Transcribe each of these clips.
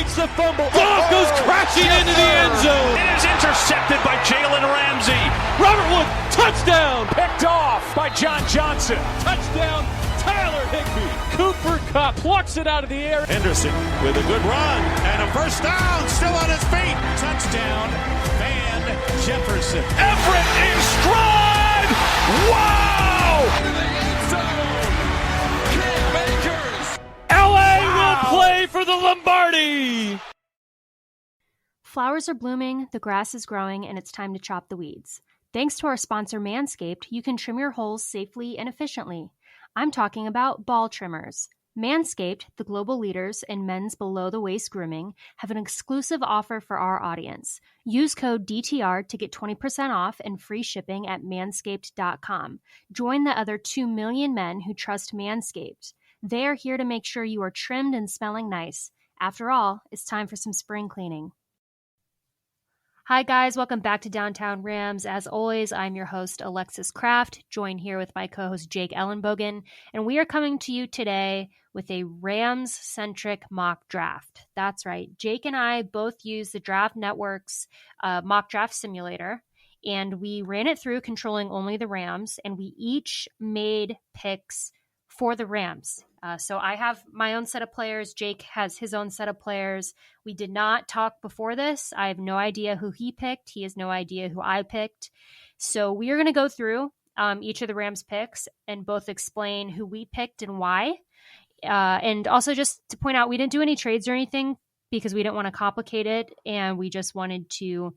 gets the fumble. Goff goes crashing into the end zone. It is intercepted by Jalen Ramsey. Robert Wood, touchdown. Picked off by John Johnson. Touchdown, Tyler Higbee. Cooper Kupp plucks it out of the air. Henderson with a good run and a first down, still on his feet. Touchdown, Van Jefferson. Everett in stride. Wow! Into the end zone. Cam Akers. LA will play for the Lombardi. Flowers are blooming, the grass is growing, and it's time to chop the weeds. Thanks to our sponsor Manscaped, you can trim your holes safely and efficiently. I'm talking about ball trimmers. Manscaped, the global leaders in men's below-the-waist grooming, have an exclusive offer for our audience. Use code DTR to get 20% off and free shipping at manscaped.com. Join the other 2 million men who trust Manscaped. They are here to make sure you are trimmed and smelling nice. After all, it's time for some spring cleaning. Hi guys, welcome back to Downtown Rams. As always, I'm your host, Alexis Kraft, joined here with my co-host, Jake Ellenbogen, and we are coming to you today with a Rams-centric mock draft. That's right. Jake and I both use the Draft Network's mock draft simulator, and we ran it through controlling only the Rams, and we each made picks for the Rams. So I have my own set of players. Jake has his own set of players. We did not talk before this. I have no idea who he picked. He has no idea who I picked. So we are going to go through each of the Rams picks and both explain who we picked and why. And also just to point out, we didn't do any trades or anything because we didn't want to complicate it. And we just wanted to,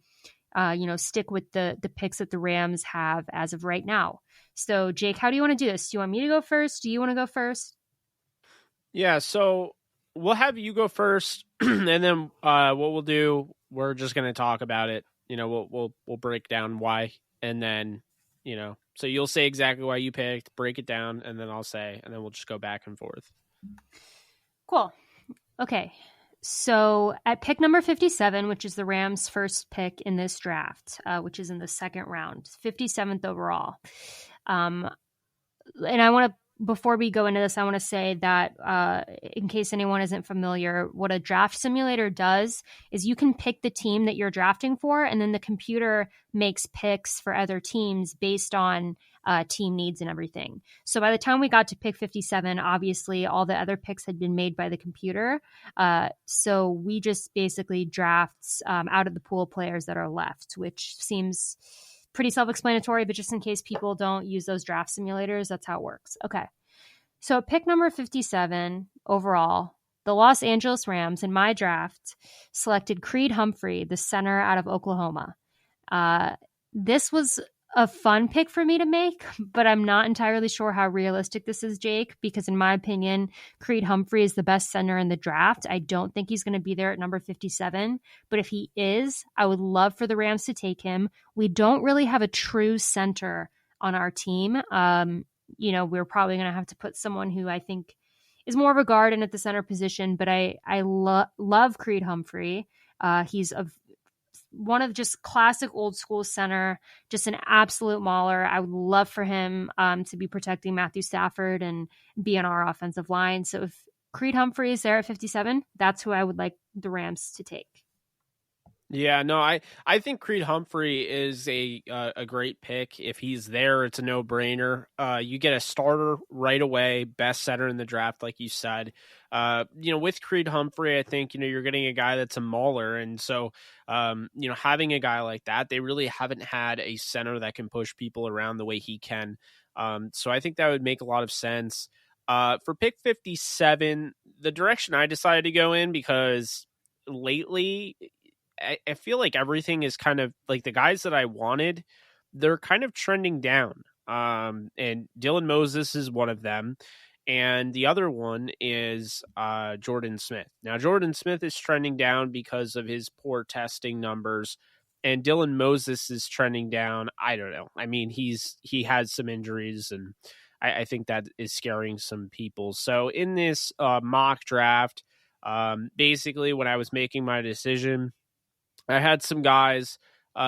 stick with the picks that the Rams have as of right now. So Jake, how do you want to do this? Do you want me to go first? Do you want to go first? Yeah, so we'll have you go first, and then what we'll do, we're just going to talk about it. We'll break down why, and then, so you'll say exactly why you picked, break it down, and then I'll say, and then we'll just go back and forth. Cool. Okay, so at pick number 57, which is the Rams' first pick in this draft, which is in the second round, 57th overall. And I want to, before we go into this, I want to say that in case anyone isn't familiar, what a draft simulator does is you can pick the team that you're drafting for, and then the computer makes picks for other teams based on team needs and everything. So by the time we got to pick 57, obviously all the other picks had been made by the computer. So we just basically draft out of the pool of players that are left, which seems pretty self-explanatory, but just in case people don't use those draft simulators, that's how it works. Okay. So at pick number 57 overall, the Los Angeles Rams in my draft selected Creed Humphrey, the center out of Oklahoma. This was a fun pick for me to make, but I'm not entirely sure how realistic this is, Jake, because in my opinion, Creed Humphrey is the best center in the draft. I don't think he's going to be there at number 57, but if he is, I would love for the Rams to take him. We don't really have a true center on our team. We're probably going to have to put someone who I think is more of a guard and at the center position, but I love Creed Humphrey. He's one of just classic old school center, just an absolute mauler. I would love for him to be protecting Matthew Stafford and be on our offensive line. So if Creed Humphrey is there at 57, that's who I would like the Rams to take. Yeah, no, I think Creed Humphrey is a great pick. If he's there, it's a no-brainer. You get a starter right away, best center in the draft, like you said. With Creed Humphrey, I think, you're getting a guy that's a mauler. And so, having a guy like that, they really haven't had a center that can push people around the way he can. So I think that would make a lot of sense. For pick 57, the direction I decided to go in, because lately I feel like everything is kind of like the guys that I wanted, they're kind of trending down. And Dylan Moses is one of them. And the other one is Jordan Smith. Now, Jordan Smith is trending down because of his poor testing numbers. And Dylan Moses is trending down. I don't know. I mean, he has some injuries, and I think that is scaring some people. So in this mock draft, basically when I was making my decision, I had some guys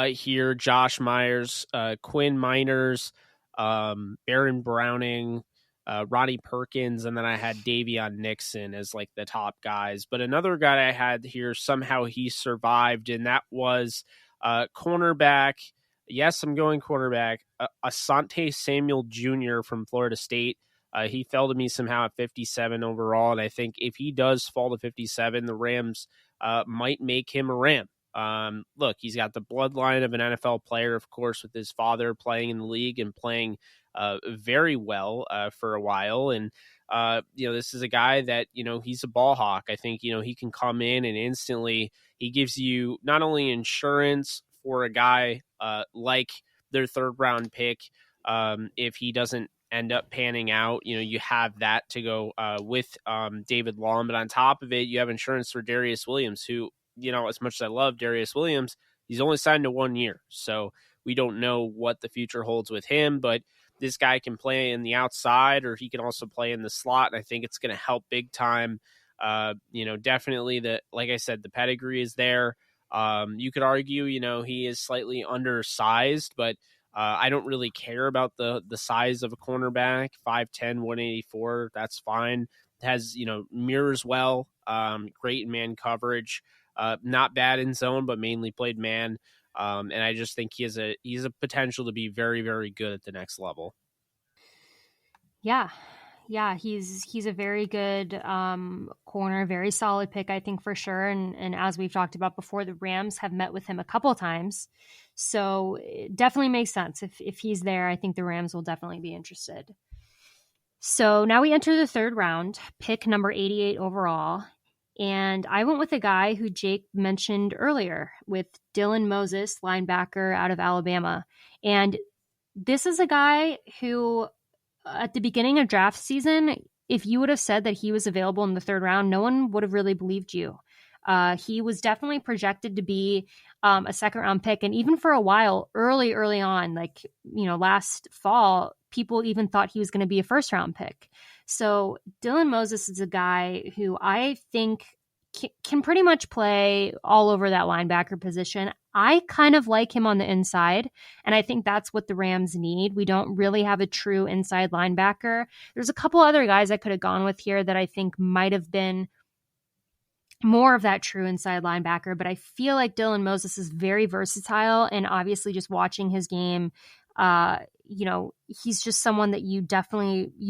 here: Josh Myers, Quinn Miners, Baron Browning, Ronnie Perkins, and then I had Davion Nixon as like the top guys. But another guy I had here, somehow he survived, and that was cornerback. Yes, I'm going cornerback. Asante Samuel Jr. from Florida State. He fell to me somehow at 57 overall, and I think if he does fall to 57, the Rams might make him a Ram. Look, he's got the bloodline of an NFL player, of course, with his father playing in the league and playing very well for a while. And, this is a guy that, he's a ball hawk. I think, he can come in and instantly he gives you not only insurance for a guy like their third round pick. If he doesn't end up panning out, you have that to go with David Long. But on top of it, you have insurance for Darius Williams, who, as much as I love Darius Williams, he's only signed to 1 year. So we don't know what the future holds with him, but this guy can play in the outside or he can also play in the slot. And I think it's going to help big time. Definitely like I said, the pedigree is there. You could argue, he is slightly undersized, but I don't really care about the size of a cornerback. 5'10", 184, that's fine. Has, mirrors well, great in man coverage. Not bad in zone, but mainly played man. And I just think he's a potential to be very, very good at the next level. Yeah, he's a very good corner, very solid pick, I think, for sure. And as we've talked about before, the Rams have met with him a couple times, so it definitely makes sense. If he's there, I think the Rams will definitely be interested. So now we enter the third round, pick number 88 overall. And I went with a guy who Jake mentioned earlier, with Dylan Moses, linebacker out of Alabama. And this is a guy who, at the beginning of draft season, if you would have said that he was available in the third round, no one would have really believed you. He was definitely projected to be a second round pick. And even for a while, early on, last fall, people even thought he was going to be a first round pick. So Dylan Moses is a guy who I think can pretty much play all over that linebacker position. I kind of like him on the inside, and I think that's what the Rams need. We don't really have a true inside linebacker. There's a couple other guys I could have gone with here that I think might have been more of that true inside linebacker, but I feel like Dylan Moses is very versatile, and obviously just watching his game, he's just someone that you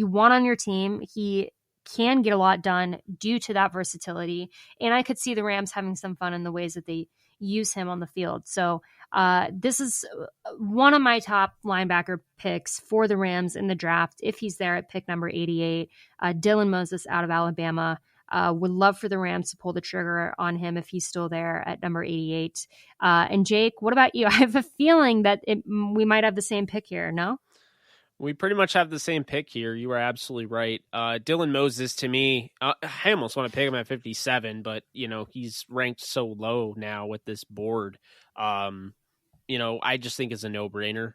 want on your team. He can get a lot done due to that versatility, and I could see the Rams having some fun in the ways that they use him on the field. So this is one of my top linebacker picks for the Rams in the draft. If he's there at pick number 88, Dylan Moses out of Alabama. Would love for the Rams to pull the trigger on him if he's still there at number 88. And Jake, what about you? I have a feeling that we might have the same pick here, no? We pretty much have the same pick here. You are absolutely right. Dylan Moses, to me, I almost want to pick him at 57, but, he's ranked so low now with this board. I just think it's a no-brainer.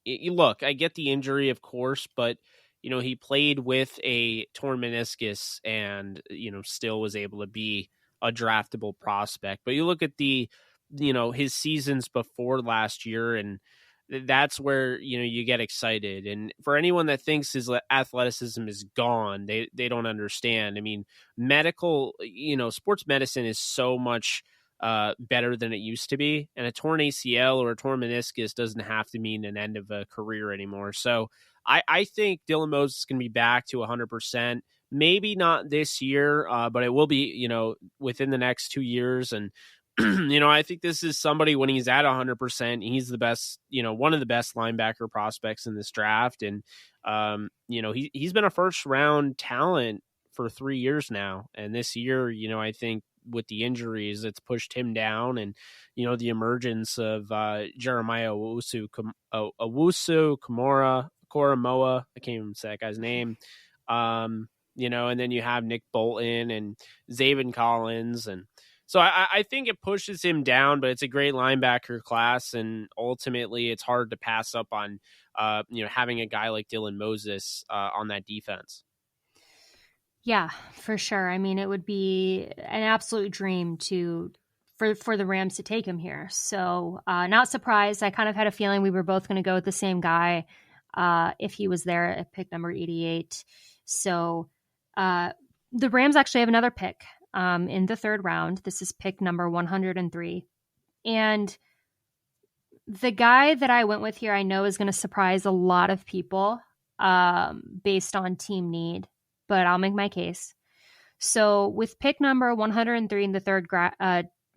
Look, I get the injury, of course, but he played with a torn meniscus and, still was able to be a draftable prospect. But you look at his seasons before last year, and that's where, you get excited. And for anyone that thinks his athleticism is gone, they don't understand. I mean, sports medicine is so much better than it used to be. And a torn ACL or a torn meniscus doesn't have to mean an end of a career anymore. So I think Dylan Moses is going to be back to 100%. Maybe not this year, but it will be, within the next 2 years. And, I think this is somebody, when he's at 100%, he's the best, one of the best linebacker prospects in this draft. And, he's been a first round talent for 3 years now. And this year, I think with the injuries, it's pushed him down. And, the emergence of Jeremiah Owusu-Koramoah, I can't even say that guy's name. And then you have Nick Bolton and Zaven Collins. And so I think it pushes him down, but it's a great linebacker class. And ultimately it's hard to pass up on, having a guy like Dylan Moses on that defense. Yeah, for sure. I mean, it would be an absolute dream for the Rams to take him here. So not surprised. I kind of had a feeling we were both going to go with the same guy. if he was there at pick number 88. So the Rams actually have another pick in the third round. This is pick number 103. And the guy that I went with here, I know is going to surprise a lot of people based on team need, but I'll make my case. So with pick number 103 in the third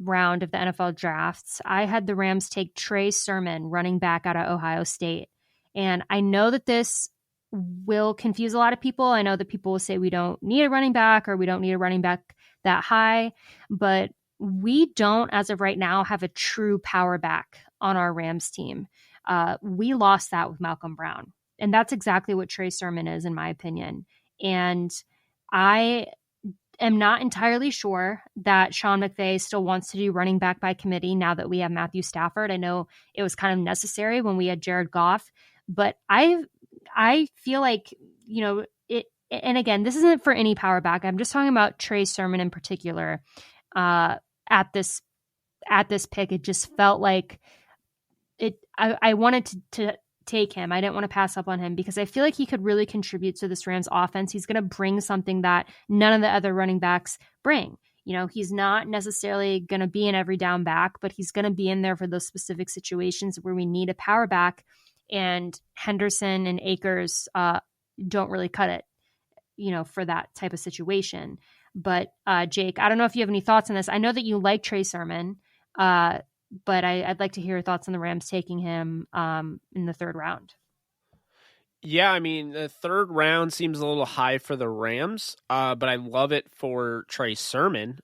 round of the NFL drafts, I had the Rams take Trey Sermon, running back out of Ohio State. And I know that this will confuse a lot of people. I know that people will say we don't need a running back or we don't need a running back that high, but we don't, as of right now, have a true power back on our Rams team. We lost that with Malcolm Brown. And that's exactly what Trey Sermon is, in my opinion. And I am not entirely sure that Sean McVay still wants to do running back by committee now that we have Matthew Stafford. I know it was kind of necessary when we had Jared Goff, but I feel like, it, and again, this isn't for any power back. I'm just talking about Trey Sermon in particular. At this pick, it just felt like I wanted to take him. I didn't want to pass up on him because I feel like he could really contribute to this Rams offense. He's going to bring something that none of the other running backs bring. He's not necessarily going to be an every down back, but he's going to be in there for those specific situations where we need a power back, and Henderson and Akers don't really cut it, for that type of situation. But Jake, I don't know if you have any thoughts on this. I know that you like Trey Sermon, but I'd like to hear your thoughts on the Rams taking him in the third round. Yeah, I mean, the third round seems a little high for the Rams, but I love it for Trey Sermon.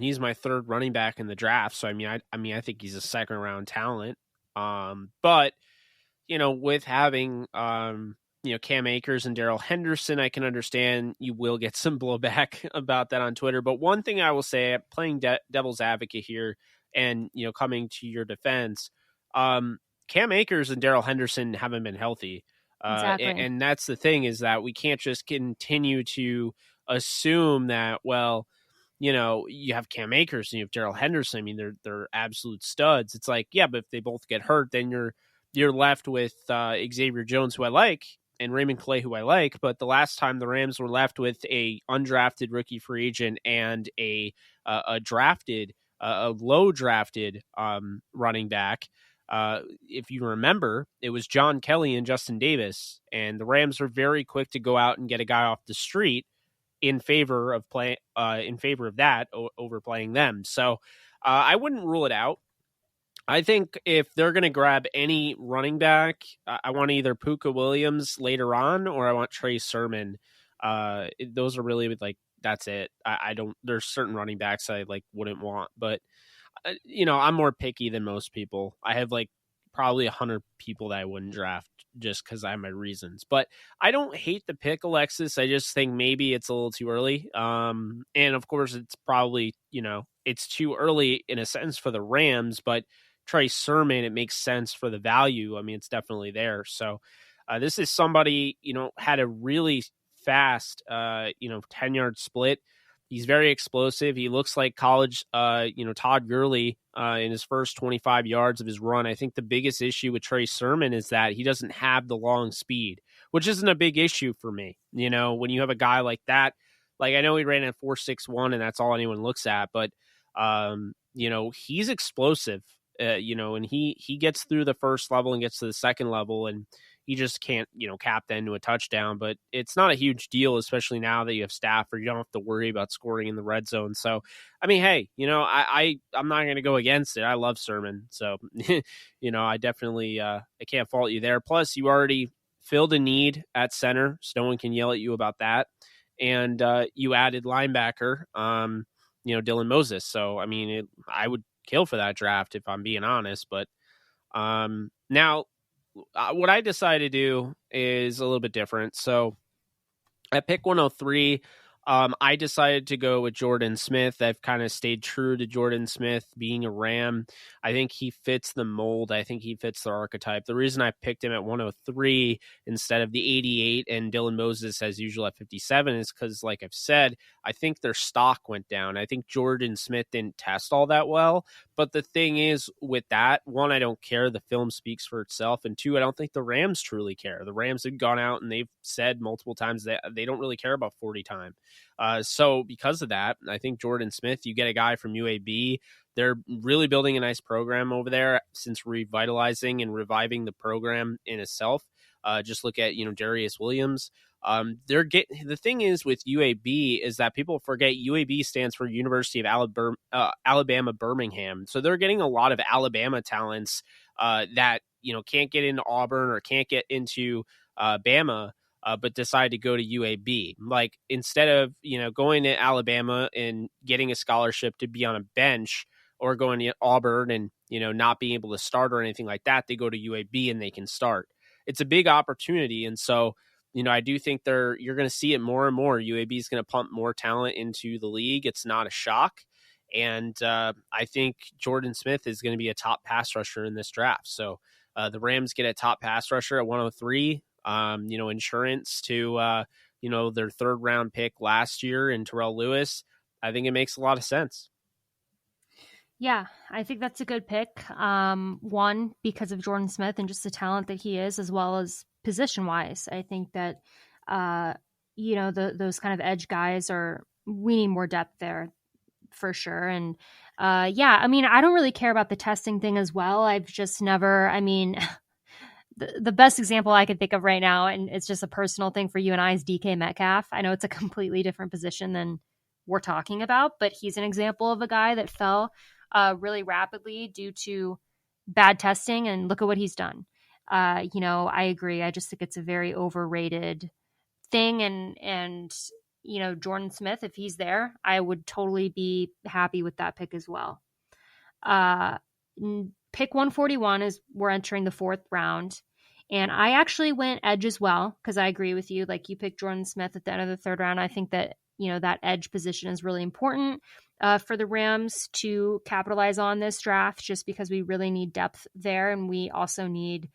He's my third running back in the draft, so I think he's a second round talent. But with having Cam Akers and Darrell Henderson, I can understand you will get some blowback about that on Twitter. But one thing I will say, playing devil's advocate here, and coming to your defense, Cam Akers and Darrell Henderson haven't been healthy. Exactly. And that's the thing, is that we can't just continue to assume that, you have Cam Akers and you have Darrell Henderson. I mean, they're absolute studs. It's like, yeah, but if they both get hurt, then you're left with Xavier Jones, who I like, and Raymond Clay, who I like. But the last time the Rams were left with a undrafted rookie free agent and a low drafted running back, if you remember, it was John Kelly and Justin Davis, and the Rams were very quick to go out and get a guy off the street in favor of that over playing them. So I wouldn't rule it out. I think if they're going to grab any running back, I want either Puka Williams later on, or I want Trey Sermon. Those are really that's it. I don't. There's certain running backs I wouldn't want, but I'm more picky than most people. I have probably 100 people that I wouldn't draft just because I have my reasons. But I don't hate the pick, Alexis. I just think maybe it's a little too early. And of course, it's probably it's too early in a sense for the Rams, but Trey Sermon, it makes sense for the value. I mean, it's definitely there. So this is somebody, had a really fast, 10-yard split. He's very explosive. He looks like college, Todd Gurley in his first 25 yards of his run. I think the biggest issue with Trey Sermon is that he doesn't have the long speed, which isn't a big issue for me. When you have a guy like that, I know he ran at 4.61 and that's all anyone looks at, but, he's explosive. And he gets through the first level and gets to the second level, and he just can't, cap that into a touchdown. But it's not a huge deal, especially now that you have Stafford. You don't have to worry about scoring in the red zone. So, I mean, hey, I'm not going to go against it. I love Sermon. So, I definitely I can't fault you there. Plus, you already filled a need at center, so no one can yell at you about that. And you added linebacker, Dylan Moses. So, I mean, I would kill for that draft if I'm being honest. But now what I decided to do is a little bit different. So at pick 103, I decided to go with Jordan Smith. I've kind of stayed true to Jordan Smith being a Ram. I think he fits the mold. I think he fits the archetype. The reason I picked him at 103 instead of the 88 and Dylan Moses as usual at 57 is because, like I've said, I think their stock went down. I think Jordan Smith didn't test all that well, But the thing is with that, one, I don't care. The film speaks for itself. And two, I don't think the Rams truly care. The Rams have gone out and they've said multiple times that they don't really care about 40 time. So because of that, I think Jordan Smith, you get a guy from UAB. They're really building a nice program over there since revitalizing and reviving the program in itself. Just look at, Darius Williams. The thing is with UAB is that people forget UAB stands for University of Alabama Birmingham. So they're getting a lot of Alabama talents that, can't get into Auburn or can't get into Bama, but decide to go to UAB. Like instead of, going to Alabama and getting a scholarship to be on a bench or going to Auburn and, not being able to start or anything like that, they go to UAB and they can start. It's a big opportunity. And so, I do think you're going to see it more and more. UAB is going to pump more talent into the league. It's not a shock. And I think Jordan Smith is going to be a top pass rusher in this draft. So the Rams get a top pass rusher at 103, insurance to, their third round pick last year in Terrell Lewis. I think it makes a lot of sense. Yeah, I think that's a good pick. One, because of Jordan Smith and just the talent that he is, as well as position-wise. I think that, those kind of edge guys we need more depth there for sure. And I don't really care about the testing thing as well. I've just never, the best example I can think of right now, and it's just a personal thing for you and I, is DK Metcalf. I know it's a completely different position than we're talking about, but he's an example of a guy that fell really rapidly due to bad testing, and look at what he's done. I agree. I just think it's a very overrated thing. And Jordan Smith, if he's there, I would totally be happy with that pick as well. Pick 141 is we're entering the fourth round. And I actually went edge as well, because I agree with you. Like, you picked Jordan Smith at the end of the third round. I think that, that edge position is really important for the Rams to capitalize on this draft, just because we really need depth there. And we also need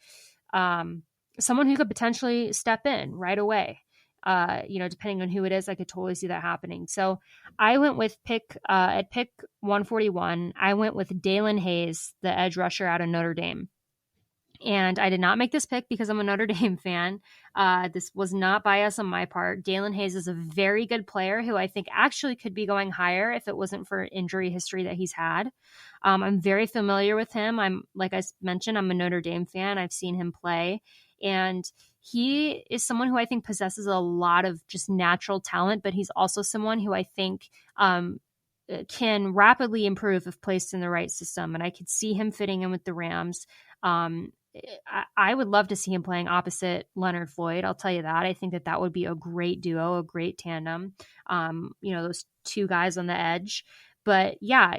someone who could potentially step in right away. Depending on who it is, I could totally see that happening. So I went with pick 141. I went with Dalen Hayes, the edge rusher out of Notre Dame. And I did not make this pick because I'm a Notre Dame fan. This was not bias on my part. Dalen Hayes is a very good player who I think actually could be going higher if it wasn't for injury history that he's had. I'm very familiar with him. Like I mentioned, I'm a Notre Dame fan. I've seen him play. And he is someone who I think possesses a lot of just natural talent, but he's also someone who I think can rapidly improve if placed in the right system. And I could see him fitting in with the Rams. I would love to see him playing opposite Leonard Floyd. I'll tell you that. I think that would be a great duo, a great tandem. Those two guys on the edge. But yeah,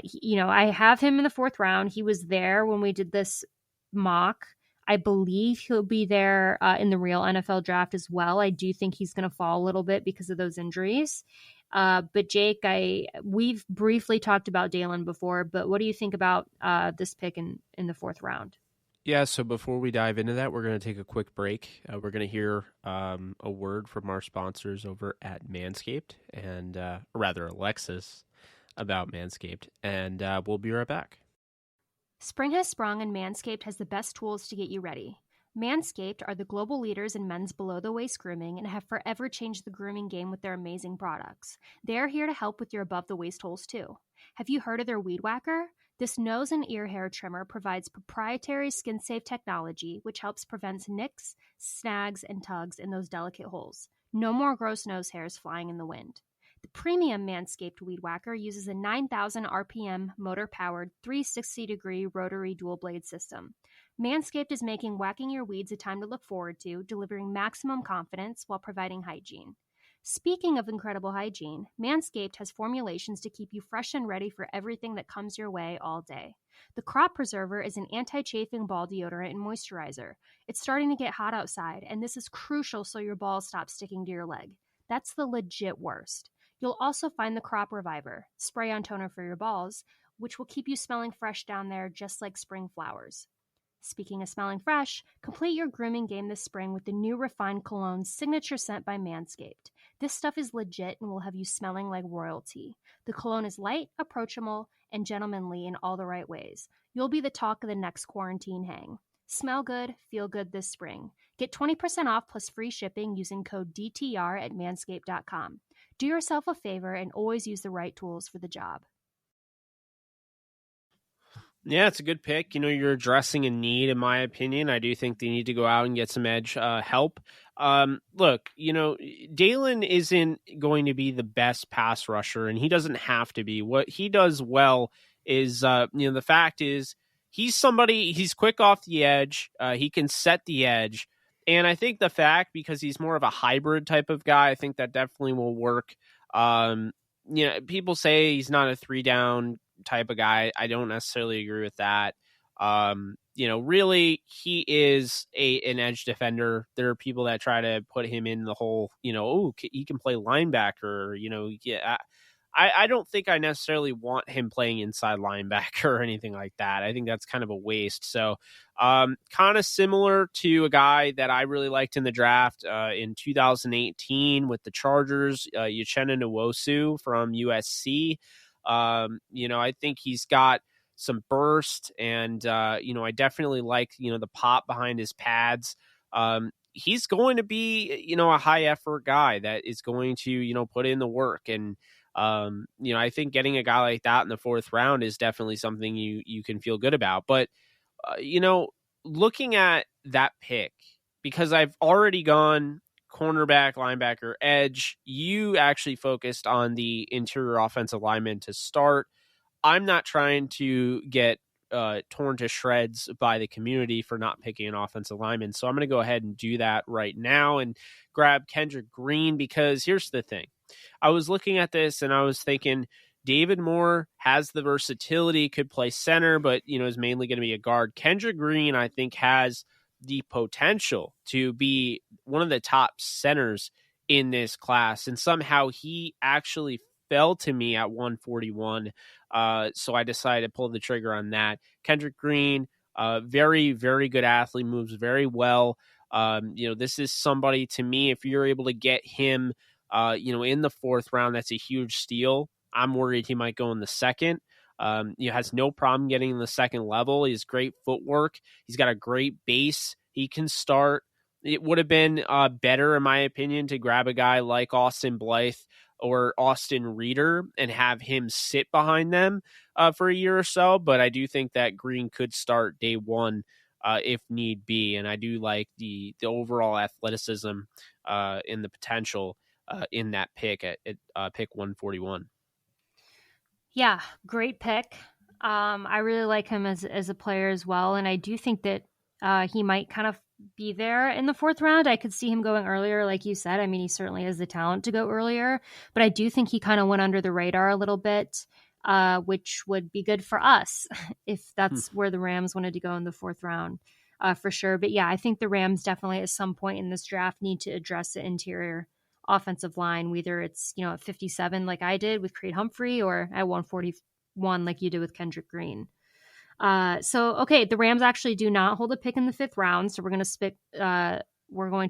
I have him in the fourth round. He was there when we did this mock. I believe he'll be there in the real NFL draft as well. I do think he's going to fall a little bit because of those injuries. But Jake, we've briefly talked about Dalen before, but what do you think about this pick in the fourth round? Yeah, so before we dive into that, we're going to take a quick break. We're going to hear a word from our sponsors over at Manscaped, and rather Alexis, about Manscaped, and we'll be right back. Spring has sprung and Manscaped has the best tools to get you ready. Manscaped are the global leaders in men's below-the-waist grooming and have forever changed the grooming game with their amazing products. They're here to help with your above-the-waist holes, too. Have you heard of their Weed Whacker? This nose and ear hair trimmer provides proprietary skin-safe technology, which helps prevent nicks, snags, and tugs in those delicate holes. No more gross nose hairs flying in the wind. The premium Manscaped Weed Whacker uses a 9,000 RPM motor-powered 360-degree rotary dual-blade system. Manscaped is making whacking your weeds a time to look forward to, delivering maximum confidence while providing hygiene. Speaking of incredible hygiene, Manscaped has formulations to keep you fresh and ready for everything that comes your way all day. The Crop Preserver is an anti-chafing ball deodorant and moisturizer. It's starting to get hot outside, and this is crucial so your balls stop sticking to your leg. That's the legit worst. You'll also find the Crop Reviver, spray-on toner for your balls, which will keep you smelling fresh down there just like spring flowers. Speaking of smelling fresh, complete your grooming game this spring with the new refined cologne Signature Scent by Manscaped. This stuff is legit and will have you smelling like royalty. The cologne is light, approachable, and gentlemanly in all the right ways. You'll be the talk of the next quarantine hang. Smell good, feel good this spring. Get 20% off plus free shipping using code DTR at manscaped.com. Do yourself a favor and always use the right tools for the job. Yeah, it's a good pick. You're addressing a need, in my opinion. I do think they need to go out and get some edge help. Look, Dalen isn't going to be the best pass rusher, and he doesn't have to be. What he does well is, the fact is he's quick off the edge. He can set the edge. And I think the fact, because he's more of a hybrid type of guy, I think that definitely will work. People say he's not a 3-down type of guy. I don't necessarily agree with that. Really, he is an edge defender. There are people that try to put him in the whole, he can play linebacker. I don't think I necessarily want him playing inside linebacker or anything like that. I think that's kind of a waste. So kind of similar to a guy that I really liked in the draft in 2018 with the Chargers, Uchenna Nwosu from USC. I think he's got some burst, and I definitely like the pop behind his pads. He's going to be a high effort guy that is going to put in the work, and I think getting a guy like that in the 4th round is definitely something you can feel good about. But looking at that pick, because I've already gone cornerback, linebacker, edge, you actually focused on the interior offensive lineman to start. I'm not trying to get torn to shreds by the community for not picking an offensive lineman. So I'm going to go ahead and do that right now and grab Kendrick Green, because here's the thing. I was looking at this and I was thinking David Moore has the versatility, could play center, but, is mainly going to be a guard. Kendrick Green, I think, has the potential to be one of the top centers in this class. And somehow he actually fell to me at 141. So I decided to pull the trigger on that. Kendrick Green, very, very good athlete, moves very well. This is somebody, to me, if you're able to get him, in the 4th round, that's a huge steal. I'm worried he might go in the 2nd. He has no problem getting in the 2nd level. He has great footwork. He's got a great base. He can start. It would have been better, in my opinion, to grab a guy like Austin Blythe or Austin Reeder and have him sit behind them for a year or so. But I do think that Green could start day one if need be. And I do like the overall athleticism and the potential in that pick at pick 141. Yeah, great pick. I really like him as a player as well. And I do think that he might kind of be there in the 4th round. I could see him going earlier, like you said. I mean, he certainly has the talent to go earlier, but I do think he kind of went under the radar a little bit, which would be good for us if that's where the Rams wanted to go in the 4th round, for sure. But yeah, I think the Rams definitely at some point in this draft need to address the interior offensive line, whether it's, at 57 like I did with Creed Humphrey, or at 141 like you did with Kendrick Green. Okay, the Rams actually do not hold a pick in the 5th round, so we're going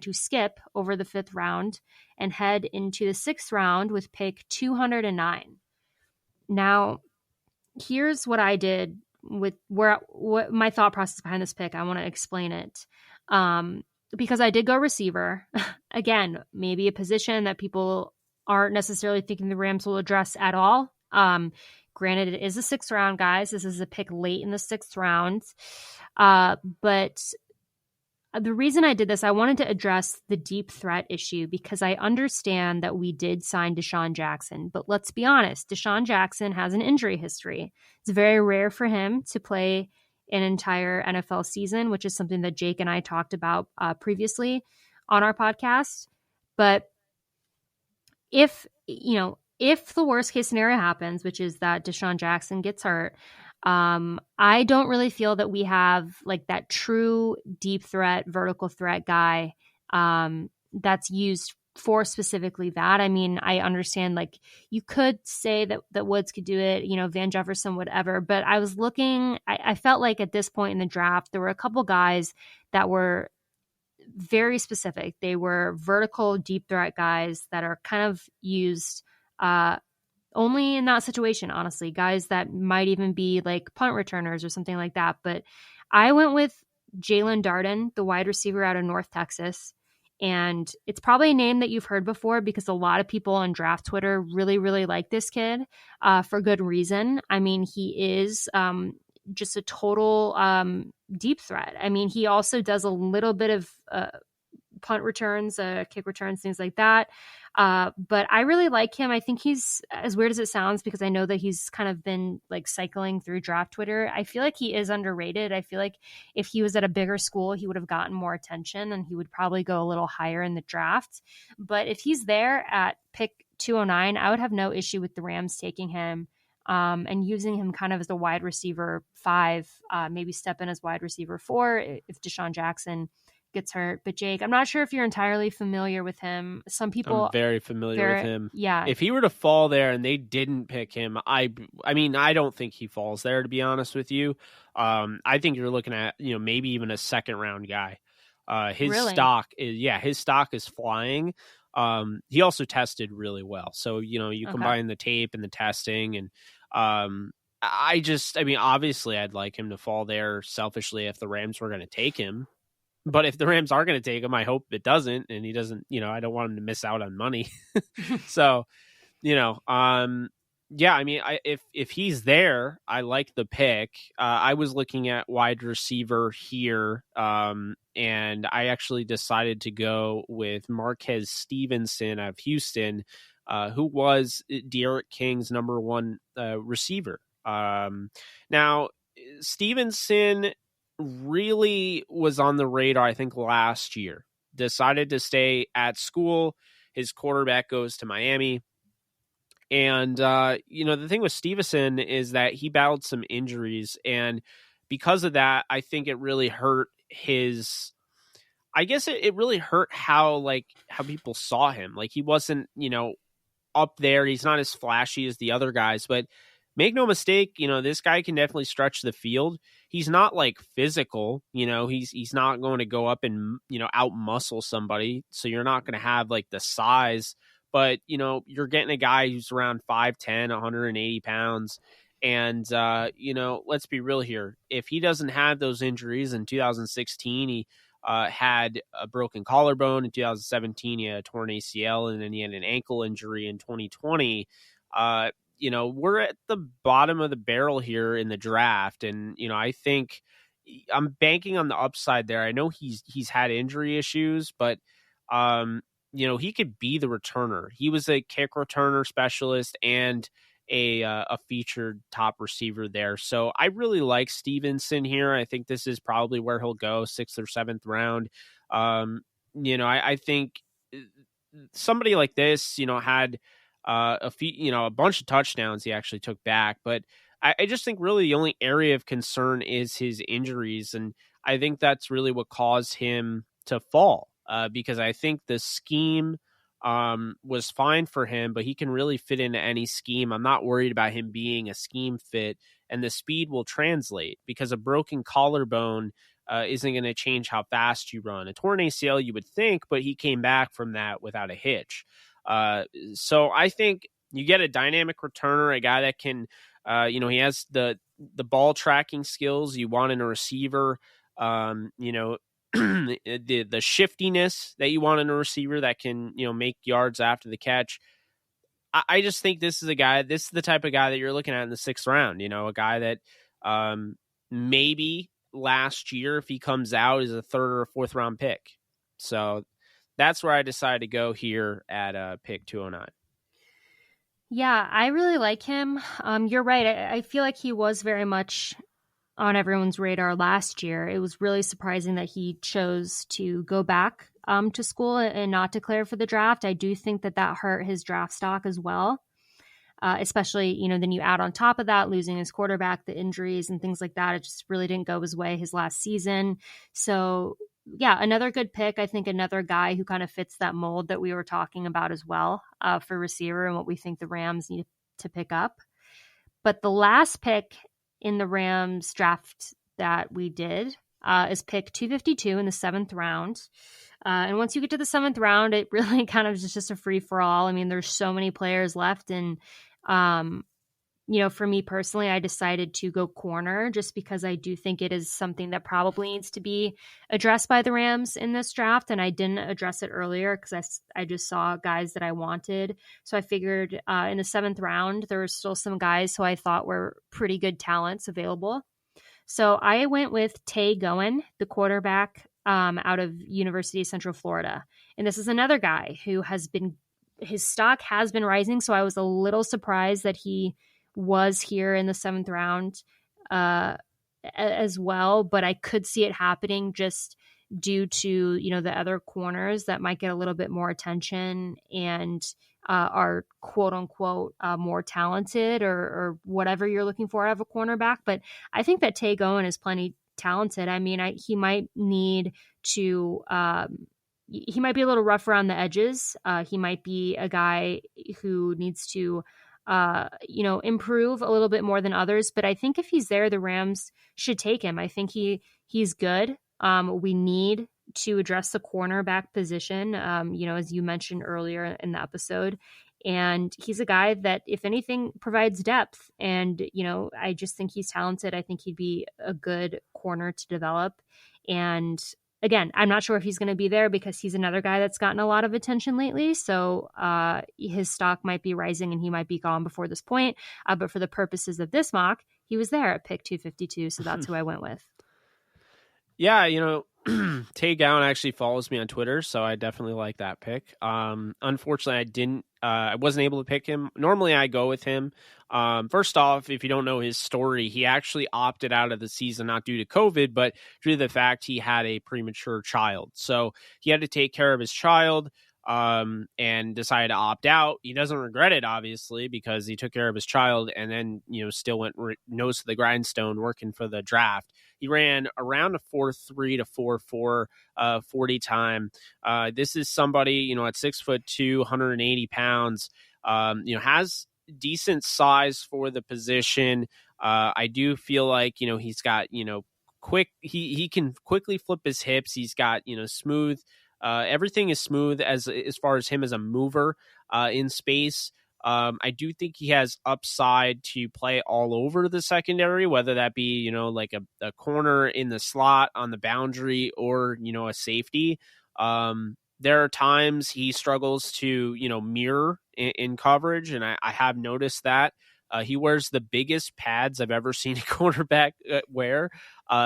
to skip over the 5th round and head into the 6th round with pick 209. Now, here's what I did with what my thought process behind this pick. I want to explain it. Because I did go receiver. Again, maybe a position that people aren't necessarily thinking the Rams will address at all. Granted, it is a 6th round, guys. This is a pick late in the 6th round. But the reason I did this, I wanted to address the deep threat issue, because I understand that we did sign Deshaun Jackson. But let's be honest, Deshaun Jackson has an injury history. It's very rare for him to play an entire NFL season, which is something that Jake and I talked about previously on our podcast. But if the worst case scenario happens, which is that Deshaun Jackson gets hurt, I don't really feel that we have like that true deep threat, vertical threat guy that's used for specifically that. I mean, I understand, like, you could say that Woods could do it, Van Jefferson, whatever, but I was looking, I felt like at this point in the draft, there were a couple guys that were very specific. They were vertical deep threat guys that are kind of used only in that situation, honestly. Guys that might even be like punt returners or something like that. But I went with Jalen Darden, the wide receiver out of North Texas. And it's probably a name that you've heard before because a lot of people on draft Twitter really, really like this kid for good reason. I mean, he is just a total deep threat. I mean, he also does a little bit of punt returns, kick returns, things like that. But I really like him. I think he's, as weird as it sounds, because I know that he's kind of been like cycling through draft Twitter, I feel like he is underrated. I feel like if he was at a bigger school, he would have gotten more attention and he would probably go a little higher in the draft. But if he's there at pick 209, I would have no issue with the Rams taking him and using him kind of as the wide receiver 5, maybe step in as wide receiver 4 if Deshaun Jackson gets hurt. But Jake, I'm not sure if you're entirely familiar with him. Some people I'm very familiar with him. Yeah. If he were to fall there and they didn't pick him, I mean, I don't think he falls there, to be honest with you. I think you're looking at, maybe even a second round guy. His Really? stock is flying. He also tested really well. So, you combine the tape and the testing and obviously I'd like him to fall there selfishly if the Rams were going to take him. But if the Rams are going to take him, I hope it doesn't. And he doesn't, I don't want him to miss out on money. So, if he's there, I like the pick. I was looking at wide receiver here, and I actually decided to go with Marquez Stevenson of Houston, who was Derek King's number 1 receiver. Now, Stevenson really was on the radar, I think, last year. Decided to stay at school. His quarterback goes to Miami. And, the thing with Stevenson is that he battled some injuries. And because of that, I think it really hurt his... I guess it really hurt how people saw him. Like, he wasn't, up there. He's not as flashy as the other guys, but make no mistake, this guy can definitely stretch the field. He's not physical, he's not going to go up and, out muscle somebody. So you're not going to have the size, but you're getting a guy who's around 5'10", 180 pounds. And, let's be real here. If he doesn't have those injuries in 2016, he had a broken collarbone. In 2017, he had a torn ACL, and then he had an ankle injury in 2020. We're at the bottom of the barrel here in the draft. And, I think I'm banking on the upside there. I know he's had injury issues, but, he could be the returner. He was a kick returner specialist and a featured top receiver there. So I really like Stevenson here. I think this is probably where he'll go, 6th or 7th round. I think somebody like this, had a bunch of touchdowns he actually took back, but I just think really the only area of concern is his injuries. And I think that's really what caused him to fall, because I think the scheme was fine for him, but he can really fit into any scheme. I'm not worried about him being a scheme fit, and the speed will translate because a broken collarbone isn't going to change how fast you run. A torn ACL, you would think, but he came back from that without a hitch. So I think you get a dynamic returner, a guy that can, he has the ball tracking skills you want in a receiver, the shiftiness that you want in a receiver that can, make yards after the catch. I just think this is the type of guy that you're looking at in the 6th round, a guy that maybe last year, if he comes out, is a 3rd or 4th round pick. So that's where I decided to go here at pick 209. Yeah, I really like him. You're right. I feel like he was very much on everyone's radar last year. It was really surprising that he chose to go back to school and not declare for the draft. I do think that hurt his draft stock as well, especially, then you add on top of that, losing his quarterback, the injuries and things like that. It just really didn't go his way his last season. So yeah, another good pick. I think another guy who kind of fits that mold that we were talking about as well for receiver and what we think the Rams need to pick up. But the last pick in the Rams draft that we did is pick 252 in the 7th round. And once you get to the 7th round, it really kind of is just a free for all. I mean, there's so many players left, and for me personally, I decided to go corner just because I do think it is something that probably needs to be addressed by the Rams in this draft. And I didn't address it earlier because I just saw guys that I wanted. So I figured in the 7th round, there were still some guys who I thought were pretty good talents available. So I went with Tay Gowan, the quarterback out of University of Central Florida. And this is another guy who his stock has been rising. So I was a little surprised that he was here in the 7th round as well, but I could see it happening just due to, the other corners that might get a little bit more attention and are quote unquote more talented or whatever you're looking for out of a cornerback. But I think that Tay Gowan is plenty talented. I mean, he might need to, he might be a little rough around the edges. He might be a guy who needs to improve a little bit more than others. But I think if he's there, the Rams should take him. I think he's good. We need to address the cornerback position, as you mentioned earlier in the episode. And he's a guy that, if anything, provides depth. And, I just think he's talented. I think he'd be a good corner to develop. And again, I'm not sure if he's going to be there because he's another guy that's gotten a lot of attention lately. So his stock might be rising and he might be gone before this point. But for the purposes of this mock, he was there at pick 252. So that's who I went with. Yeah, Tay Gowan actually follows me on Twitter, so I definitely like that pick. Unfortunately, I wasn't able to pick him. Normally, I go with him. First off, if you don't know his story, he actually opted out of the season, not due to COVID, but due to the fact he had a premature child. So he had to take care of his child and decided to opt out. He doesn't regret it, obviously, because he took care of his child and then, still went nose to the grindstone working for the draft. He ran around a 4.3 to 4.4 40 time. This is somebody, at 6'2", 180 pounds, has decent size for the position. I do feel like, he's got, quick, he can quickly flip his hips. He's got, smooth, everything is smooth as far as him as a mover in space. I do think he has upside to play all over the secondary, whether that be, like a corner in the slot on the boundary or, a safety. There are times he struggles to, mirror in coverage, and I have noticed that. He wears the biggest pads I've ever seen a quarterback wear.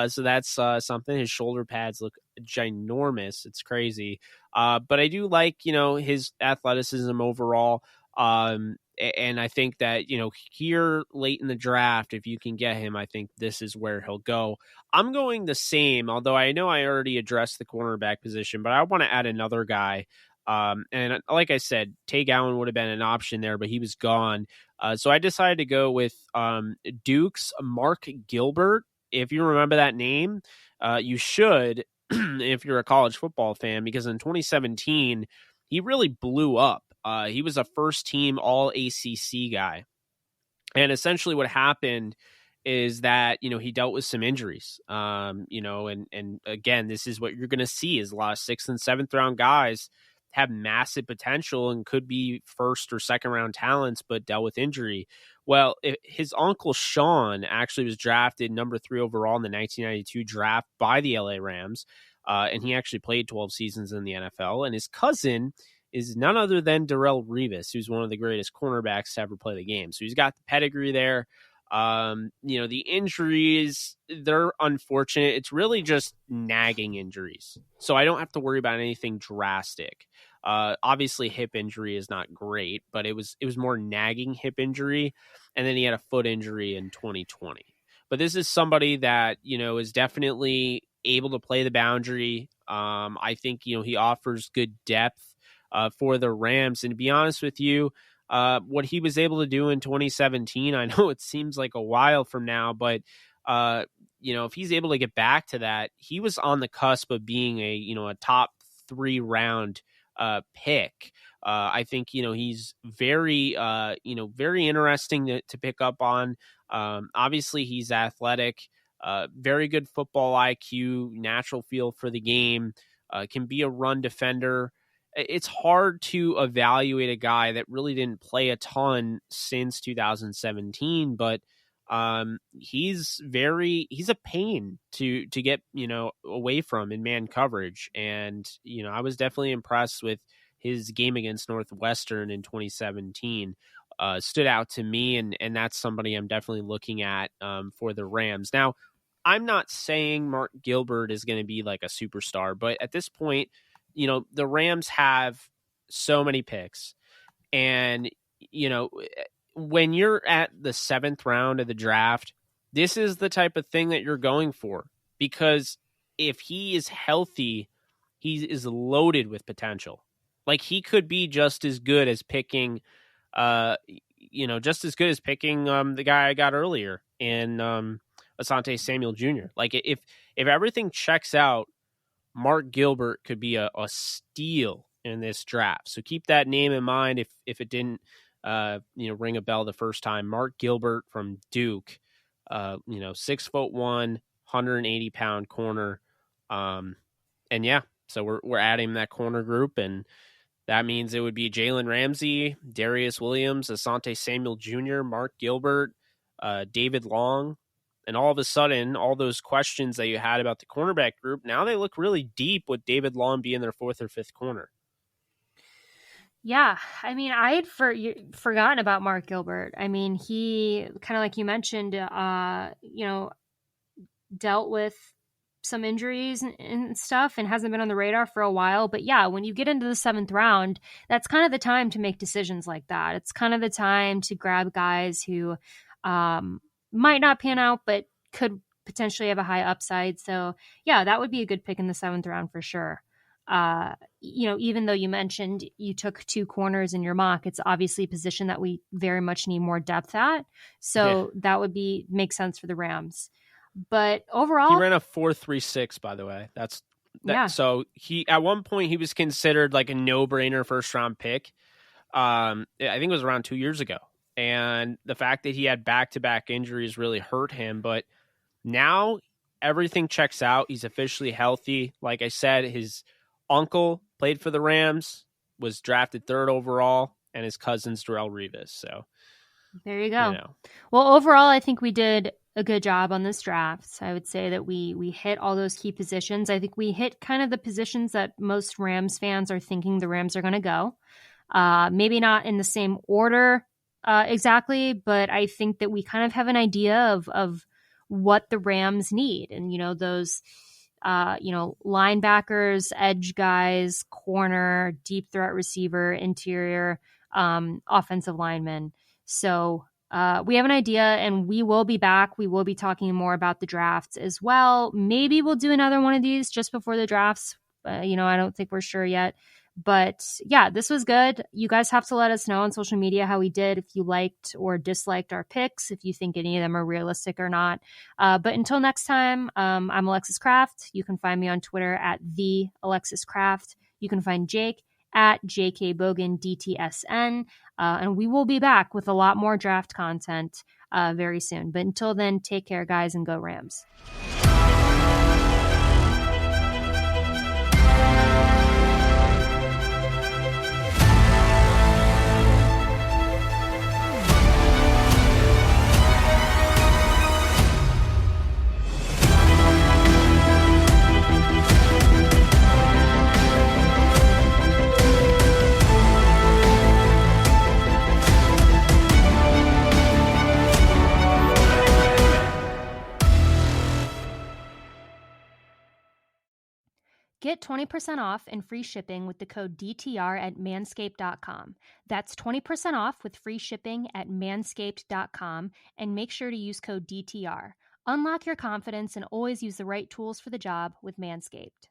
So that's something. His shoulder pads look ginormous. It's crazy. But I do like, his athleticism overall. And I think that, here late in the draft, if you can get him, I think this is where he'll go. I'm going the same, although I know I already addressed the cornerback position, but I want to add another guy. And like I said, Tay Gowan would have been an option there, but he was gone. So I decided to go with Duke's Mark Gilbert. If you remember that name, you should, if you're a college football fan, because in 2017, he really blew up. He was a first-team All-ACC guy. And essentially what happened is that, he dealt with some injuries. And again, this is what you're going to see is a lot of 6th and 7th round guys have massive potential and could be 1st or 2nd round talents, but dealt with injury. Well, his uncle Sean actually was drafted number 3 overall in the 1992 draft by the LA Rams. And he actually played 12 seasons in the NFL. And his cousin is none other than Darrelle Revis, who's one of the greatest cornerbacks to ever play the game. So he's got the pedigree there. The injuries, they're unfortunate. It's really just nagging injuries. So I don't have to worry about anything drastic. Obviously hip injury is not great, but it was more nagging hip injury. And then he had a foot injury in 2020. But this is somebody that, is definitely able to play the boundary. I think, he offers good depth for the Rams. And to be honest with you, what he was able to do in 2017, I know it seems like a while from now, but if he's able to get back to that, he was on the cusp of being a top 3 round pick. I think, he's very, very interesting to pick up on. Obviously he's athletic. Very good football IQ, natural feel for the game, can be a run defender. It's hard to evaluate a guy that really didn't play a ton since 2017, but he's a pain to get, away from in man coverage. And, I was definitely impressed with his game against Northwestern in 2017. Stood out to me, and that's somebody I'm definitely looking at for the Rams. Now, I'm not saying Mark Gilbert is going to be like a superstar, but at this point, the Rams have so many picks. And, when you're at the 7th round of the draft, this is the type of thing that you're going for. Because if he is healthy, he is loaded with potential. Like, he could be just as good as picking, the guy I got earlier in Asante Samuel Jr. Like, if everything checks out, Mark Gilbert could be a steal in this draft. So keep that name in mind if it didn't ring a bell the first time. Mark Gilbert from Duke, 6'1", 180-pound corner. And yeah, so we're adding that corner group, and that means it would be Jalen Ramsey, Darius Williams, Asante Samuel Jr., Mark Gilbert, David Long. And all of a sudden, all those questions that you had about the cornerback group, now they look really deep with David Long being their 4th or 5th corner. Yeah, I mean, I had forgotten about Mark Gilbert. I mean, he, kind of like you mentioned, dealt with some injuries and stuff and hasn't been on the radar for a while. But yeah, when you get into the 7th round, that's kind of the time to make decisions like that. It's kind of the time to grab guys who might not pan out, but could potentially have a high upside. So yeah, that would be a good pick in the 7th round for sure. Even though you mentioned you took 2 corners in your mock, it's obviously a position that we very much need more depth at. So that would make sense for the Rams. But overall, he ran a 4.36, by the way. Yeah. So he, at one point, he was considered like a no-brainer first-round pick. I think it was around 2 years ago. And the fact that he had back-to-back injuries really hurt him. But now everything checks out. He's officially healthy. Like I said, his uncle played for the Rams, was drafted 3rd overall, and his cousin's Darrelle Revis. So there you go. Well, overall, I think we did a good job on this draft. I would say that we hit all those key positions. I think we hit kind of the positions that most Rams fans are thinking the Rams are going to go. Maybe not in the same order exactly, but I think that we kind of have an idea of what the Rams need. And, those linebackers, edge guys, corner, deep threat receiver, interior, offensive linemen. So we have an idea, and we will be back. We will be talking more about the drafts as well. Maybe we'll do another one of these just before the drafts. I don't think we're sure yet. But yeah, this was good. You guys have to let us know on social media how we did, if you liked or disliked our picks, if you think any of them are realistic or not. But until next time, I'm Alexis Kraft. You can find me on Twitter at the Alexis Kraft. You can find Jake at JKBoganDTSN. And we will be back with a lot more draft content very soon. But until then, take care, guys, and go Rams. Get 20% off and free shipping with the code DTR at manscaped.com. That's 20% off with free shipping at manscaped.com, and make sure to use code DTR. Unlock your confidence and always use the right tools for the job with Manscaped.